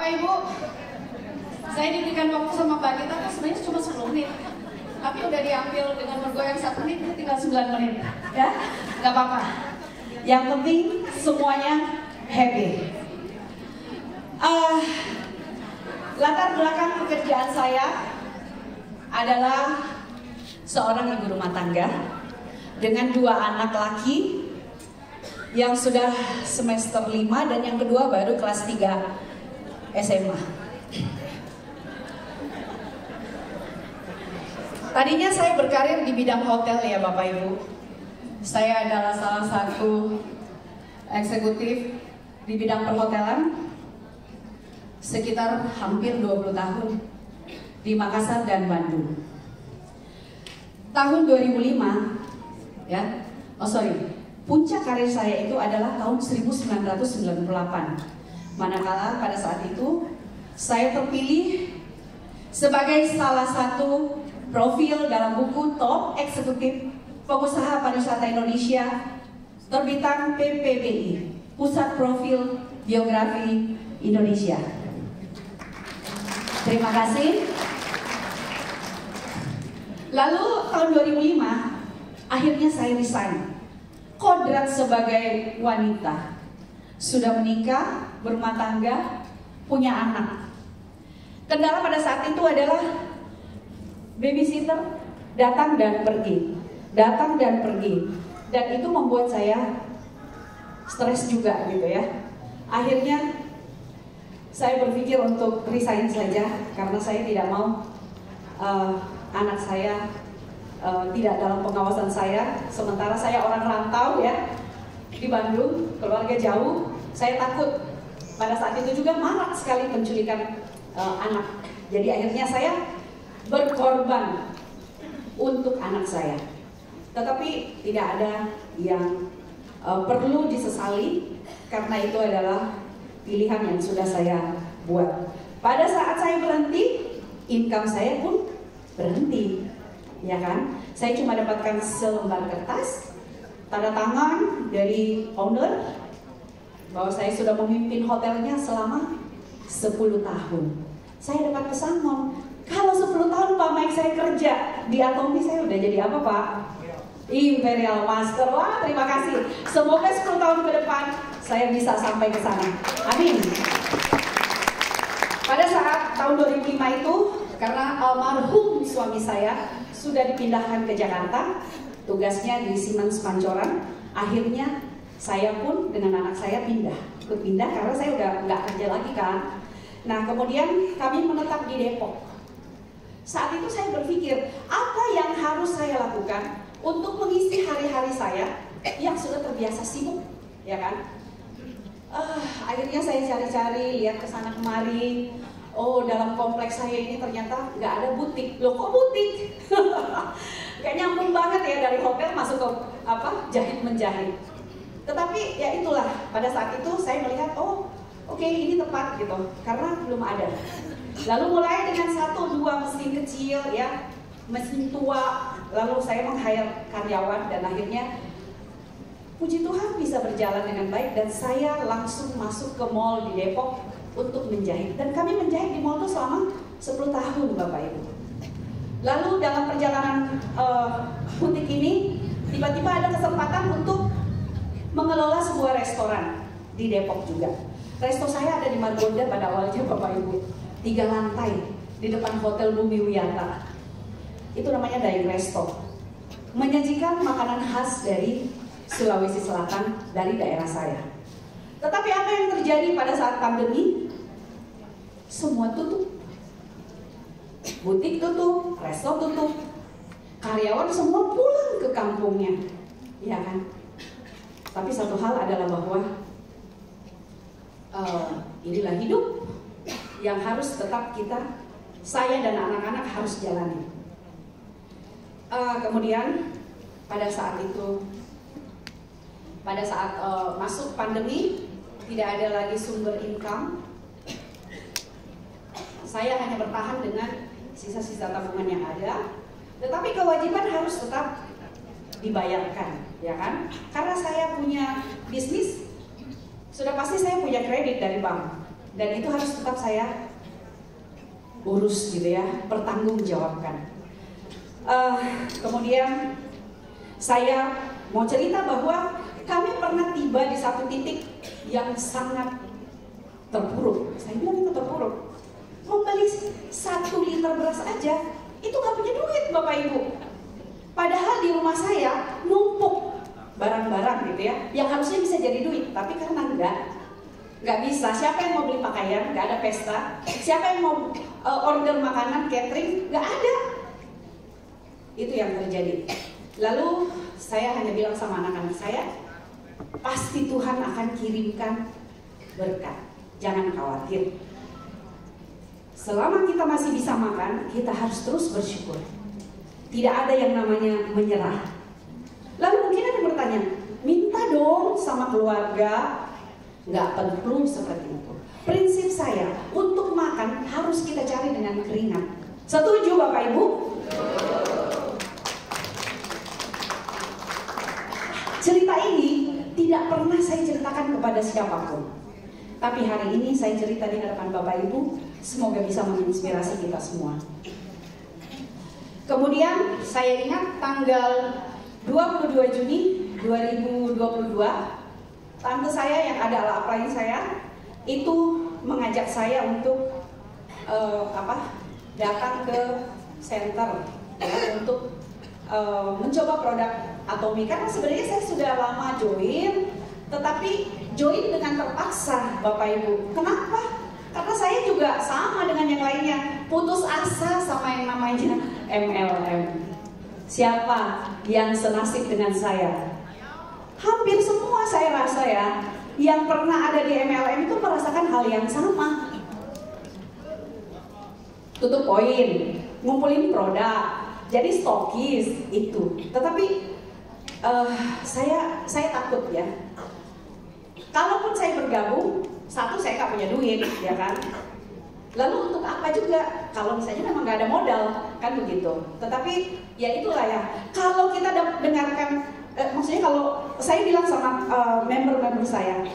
Pak Ibu, saya diberikan waktu sama Mbak Gita sebenarnya cuma 10 menit, tapi udah diambil dengan bergoyang 1 menit, tinggal 9 menit, ya, nggak apa-apa. Yang penting semuanya happy. Latar belakang pekerjaan saya adalah seorang ibu rumah tangga dengan 2 anak laki yang sudah semester 5 dan yang kedua baru kelas 3 SMA. Tadinya saya berkarir di bidang hotel ya Bapak Ibu. Saya adalah salah satu eksekutif di bidang perhotelan sekitar hampir 20 tahun di Makassar dan Bandung. Tahun 2005 ya, puncak karir saya itu adalah tahun 1998. Manakala pada saat itu saya terpilih sebagai salah satu profil dalam buku Top Eksekutif Pengusaha Pariwisata Indonesia terbitan PPBI, Pusat Profil Biografi Indonesia. Terima kasih. Lalu tahun 2005 akhirnya saya resign. Kodrat sebagai wanita, sudah menikah, berumah tangga, punya anak. Kendala pada saat itu adalah babysitter datang dan pergi, datang dan pergi, dan itu membuat saya stres juga gitu ya. Akhirnya saya berpikir untuk resign saja karena saya tidak mau anak saya tidak dalam pengawasan saya. Sementara saya orang rantau ya di Bandung, keluarga jauh. Saya takut. Pada saat itu juga marak sekali penculikan anak. Jadi akhirnya saya berkorban untuk anak saya. Tetapi tidak ada yang perlu disesali karena itu adalah pilihan yang sudah saya buat. Pada saat saya berhenti, income saya pun berhenti, ya kan? Saya cuma dapatkan selembar kertas, tanda tangan dari owner bahwa saya sudah memimpin hotelnya selama 10 tahun. Saya dapat pesangon, kalau 10 tahun Pak Mike saya kerja di Atomi, saya udah jadi apa Pak? Imperial Master. Wah, terima kasih. Semoga 10 tahun ke depan saya bisa sampai ke sana. Amin. Pada saat tahun 2005 itu, karena almarhum suami saya sudah dipindahkan ke Jakarta, tugasnya di Siemens Pancoran, akhirnya saya pun dengan anak saya ikut pindah karena saya udah nggak kerja lagi kan. Nah kemudian kami menetap di Depok. Saat itu saya berpikir apa yang harus saya lakukan untuk mengisi hari-hari saya yang sudah terbiasa sibuk, ya kan? Akhirnya saya cari-cari, lihat kesana kemari. Oh, dalam kompleks saya ini ternyata nggak ada butik. Loh kok butik? Kayak nyambung banget ya dari hotel masuk ke jahit menjahit. Tetapi ya itulah, pada saat itu saya melihat, oh oke, ini tepat gitu, karena belum ada. Lalu mulai dengan 1-2 mesin kecil ya, mesin tua, lalu saya meng-hire karyawan dan akhirnya puji Tuhan bisa berjalan dengan baik dan saya langsung masuk ke mall di Depok untuk menjahit. Dan kami menjahit di mall itu selama 10 tahun Bapak Ibu. Lalu dalam perjalanan butik ini, tiba-tiba ada kesempatan untuk mengelola sebuah restoran di Depok juga. Resto saya ada di Margonda pada awalnya Bapak Ibu, 3 lantai di depan Hotel Bumi Wiyata. Itu namanya Daeng Resto. Menyajikan makanan khas dari Sulawesi Selatan dari daerah saya. Tetapi apa yang terjadi pada saat pandemi? Semua tutup. Butik tutup, resto tutup. Karyawan semua pulang ke kampungnya. Ya kan? Tapi satu hal adalah bahwa inilah hidup yang harus tetap saya dan anak-anak harus jalani. Kemudian pada saat masuk pandemi, tidak ada lagi sumber income. Saya hanya bertahan dengan sisa-sisa tabungan yang ada, tetapi kewajiban harus tetap dibayarkan, ya kan? Karena saya punya bisnis, sudah pasti saya punya kredit dari bank. dan itu harus tetap saya urus gitu ya, pertanggungjawabkan. Kemudian saya mau cerita bahwa kami pernah tiba di satu titik yang sangat terpuruk. Saya bilang itu terpuruk. Membeli 1 liter beras aja itu nggak punya duit Bapak Ibu. Padahal di rumah saya numpuk barang-barang gitu ya, yang harusnya bisa jadi duit, tapi karena nggak bisa. Siapa yang mau beli pakaian? Nggak ada pesta. Siapa yang mau order makanan catering? Nggak ada. Itu yang terjadi. Lalu saya hanya bilang sama anak-anak saya, pasti Tuhan akan kirimkan berkat. Jangan khawatir. Selama kita masih bisa makan, kita harus terus bersyukur. Tidak ada yang namanya menyerah. Lalu mungkin ada yang bertanya, minta dong sama keluarga. Nggak perlu seperti itu. Prinsip saya, untuk makan harus kita cari dengan keringat. Setuju Bapak Ibu? Cerita ini tidak pernah saya ceritakan kepada siapapun. Tapi hari ini saya cerita di hadapan Bapak Ibu, semoga bisa menginspirasi kita semua. Kemudian saya ingat tanggal 22 Juni 2022, tante saya yang adalah upline saya itu mengajak saya untuk datang ke center ya, untuk mencoba produk Atomi. Karena sebenarnya saya sudah lama join, tetapi join dengan terpaksa Bapak Ibu. Kenapa? Karena saya juga sama dengan yang lainnya, putus asa sama yang namanya MLM. Siapa yang senasib dengan saya? Hampir semua saya rasa ya, yang pernah ada di MLM itu merasakan hal yang sama. Tutup poin, ngumpulin produk, jadi stokis itu. Tetapi saya takut ya. Kalaupun saya bergabung, satu saya nggak punya duit, ya kan. Lalu untuk apa juga? Kalau misalnya memang nggak ada modal, kan begitu. Tetapi ya itulah ya. Kalau kita dengarkan, maksudnya kalau saya bilang sama member-member saya,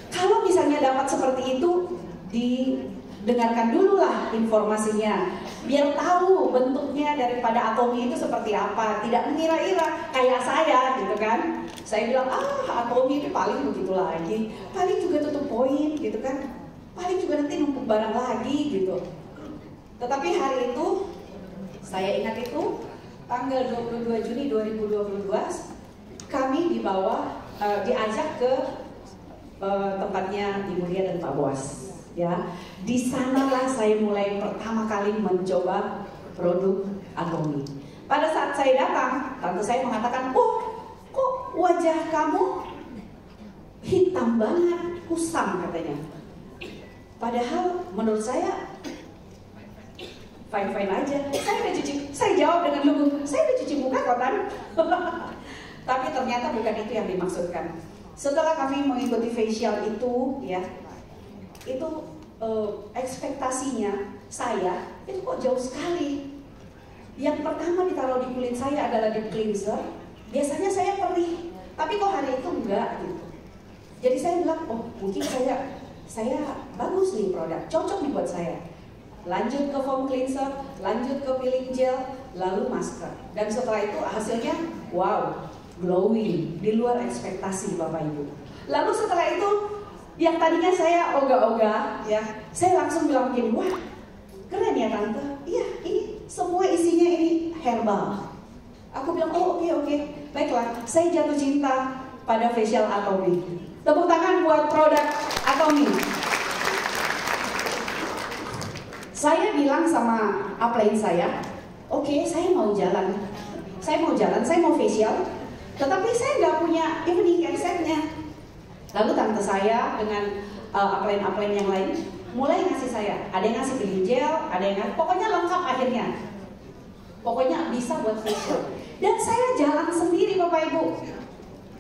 kalau misalnya dapat seperti itu, didengarkan dulu lah informasinya, biar tahu bentuknya daripada Atomi itu seperti apa. Tidak mengira-ira kayak saya gitu kan. Saya bilang Atomi itu paling begitu lagi, paling juga tutup poin gitu kan, paling juga nanti numpuk barang lagi gitu. Tetapi hari itu saya ingat itu tanggal 22 Juni 2022 kami diajak ke tempatnya Ibu Ria dan Pak Boas. Ya, di sanalah saya mulai pertama kali mencoba produk Atomi. Pada saat saya datang, tante saya mengatakan, kok wajah kamu hitam banget, kusam katanya. Padahal menurut saya fine-fine aja. Saya jawab dengan lugu, saya udah cuci muka kok kan. Tapi ternyata bukan itu yang dimaksudkan. Setelah kami mengikuti facial itu, ya, itu ekspektasinya saya itu kok jauh sekali. Yang pertama ditaruh di kulit saya adalah deep cleanser. Biasanya saya perih, tapi kok hari itu enggak gitu. Jadi saya bilang, mungkin saya bagus nih produk, cocok nih buat saya. Lanjut ke foam cleanser, lanjut ke peeling gel, lalu masker. Dan setelah itu hasilnya wow, glowing, di luar ekspektasi Bapak Ibu. Lalu setelah itu, yang tadinya saya ogah-ogah, ya, saya langsung bilang begini, wah, keren ya tante. Iya, ini semua isinya ini herbal. Aku bilang, oke, baiklah. Saya jatuh cinta pada facial Atomi. Tepuk tangan buat produk Atomi. Saya bilang sama upline saya, oke, saya mau jalan, saya mau facial, tetapi saya nggak punya evening essence-nya. Lalu tante saya dengan upline-upline yang lain mulai ngasih saya, ada yang ngasih peeling gel, ada yang ngasih, pokoknya lengkap akhirnya. Pokoknya bisa buat facial. Dan saya jalan sendiri Bapak Ibu.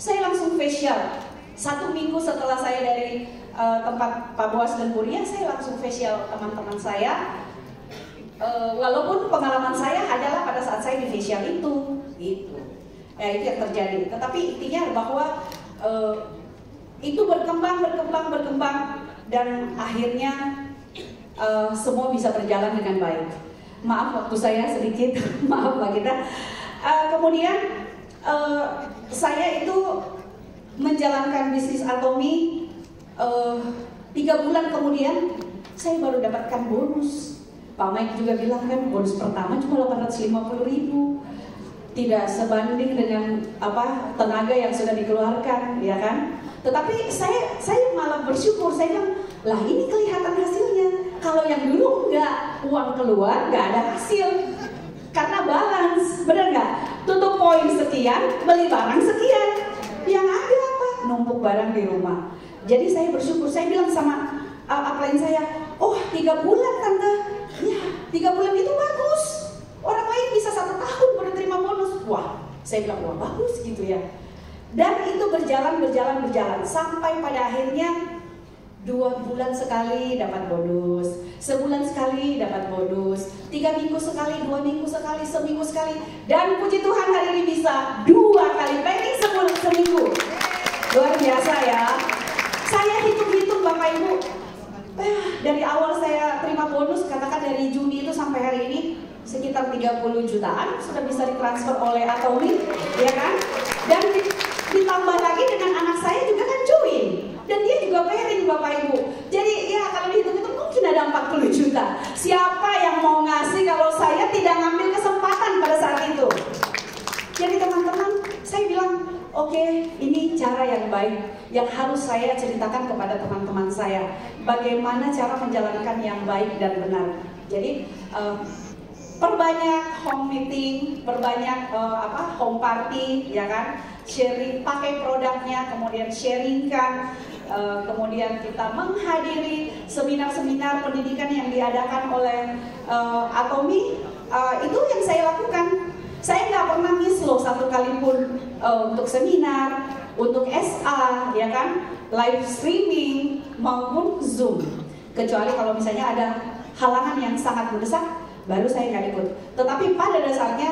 Saya langsung facial. 1 minggu setelah saya dari tempat Pak Boas dan Bu Ria, saya langsung facial teman-teman saya. Walaupun pengalaman saya adalah pada saat saya di facial itu yang terjadi. Tetapi intinya bahwa itu berkembang dan akhirnya semua bisa berjalan dengan baik. Maaf waktu saya sedikit, maaf Mbak Gita. Kemudian saya itu menjalankan bisnis Atomi 3 bulan kemudian saya baru dapatkan bonus. Pak Mike juga bilang kan bonus pertama cuma 850.000, tidak sebanding dengan tenaga yang sudah dikeluarkan, ya kan? Tetapi saya malah bersyukur, saya bilang lah ini kelihatan hasilnya. Kalau yang dulu enggak, uang keluar nggak ada hasil, karena balance, benar nggak? Tutup poin sekian, beli barang sekian, yang ada apa? Numpuk barang di rumah. Jadi saya bersyukur, saya bilang sama upline saya, oh 3 bulan tante, ya 3 bulan itu bagus. Orang lain bisa 1 tahun baru terima bonus. Wah, saya bilang wah bagus gitu ya. Dan itu berjalan sampai pada akhirnya 2 bulan sekali dapat bonus, sebulan sekali dapat bonus, 3 minggu sekali, 2 minggu sekali, seminggu sekali, dan puji Tuhan hari ini bisa 2 kali paying seminggu. Luar biasa ya. Saya hitung-hitung Bapak Ibu, dari awal saya terima bonus, katakan dari Juni itu sampai hari ini sekitar 30 jutaan sudah bisa ditransfer oleh Atomi, ya kan? Dan ditambah lagi dengan anak saya juga kan join, dan dia juga pairing Bapak Ibu. Jadi ya kalau dihitung-hitung mungkin ada 40 juta. Siapa yang mau ngasih kalau saya tidak ngambil kesempatan pada saat itu? Jadi teman-teman, saya bilang oke, ini cara yang baik yang harus saya ceritakan kepada teman-teman saya. Bagaimana cara menjalankan yang baik dan benar. Jadi perbanyak home meeting, perbanyak home party, ya kan? Sharing, pakai produknya, kemudian sharingkan, kemudian kita menghadiri seminar-seminar pendidikan yang diadakan oleh Atomi. Itu yang saya lakukan. Saya nggak pernah miss loh 1 kali pun untuk seminar, untuk SA, ya kan, live streaming maupun Zoom. Kecuali kalau misalnya ada halangan yang sangat mendesak, baru saya nggak ikut. Tetapi pada dasarnya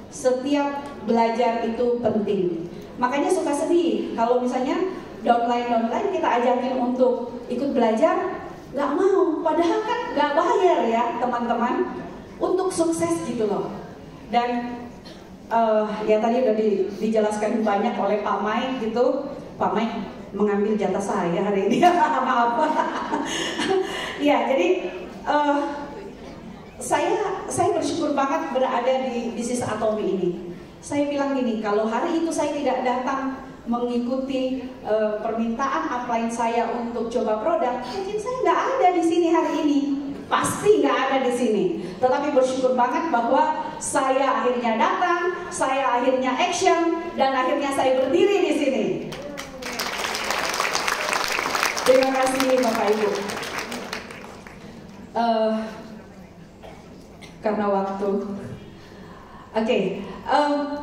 setiap belajar itu penting. Makanya suka sedih kalau misalnya downline kita ajakin untuk ikut belajar, nggak mau. Padahal kan nggak bayar ya teman-teman untuk sukses gitu loh. Dan ya tadi udah dijelaskan banyak oleh Pak Mike gitu. Pak Mike mengambil jatah saya hari ini. Maaf. Ya jadi saya bersyukur banget berada di bisnis Atomi ini. Saya bilang gini, kalau hari itu saya tidak datang mengikuti permintaan upline saya untuk coba produk, mungkin saya nggak ada di sini hari ini. Pasti nggak ada di sini. Tetapi bersyukur banget bahwa saya akhirnya datang, saya akhirnya action, dan akhirnya saya berdiri di sini. Terima kasih Bapak Ibu. Karena waktu. Oke,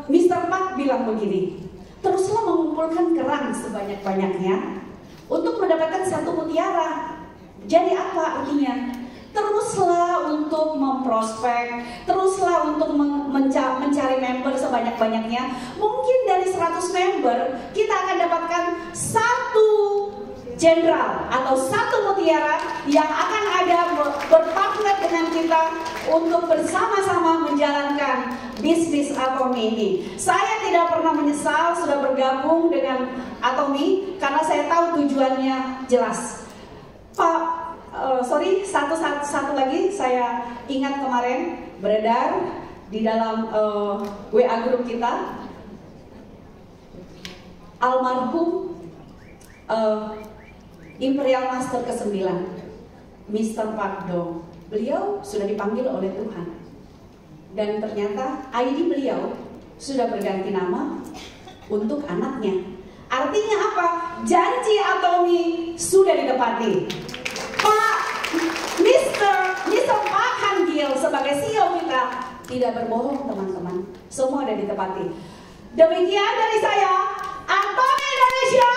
Mr. Park bilang begini, teruslah mengumpulkan kerang sebanyak-banyaknya untuk mendapatkan 1 mutiara. Jadi apa artinya? Teruslah untuk memprospek, teruslah untuk mencari member sebanyak-banyaknya. Mungkin dari 100 member kita akan dapatkan 1 jenderal atau 1 mutiara yang akan ada berpartner dengan kita untuk bersama-sama menjalankan bisnis Atomi ini. Saya tidak pernah menyesal sudah bergabung dengan Atomi karena saya tahu tujuannya jelas. Pak, satu lagi saya ingat kemarin beredar di dalam WA grup kita, almarhum Imperial Master ke-9, Mr. Park Dong. Beliau sudah dipanggil oleh Tuhan, dan ternyata ID beliau sudah berganti nama untuk anaknya. Artinya apa? Janji Atomi sudah ditepati. Pak Mr. Park Han-gil sebagai CEO kita tidak berbohong teman-teman, semua ada ditepati. Demikian dari saya, Atomi Indonesia.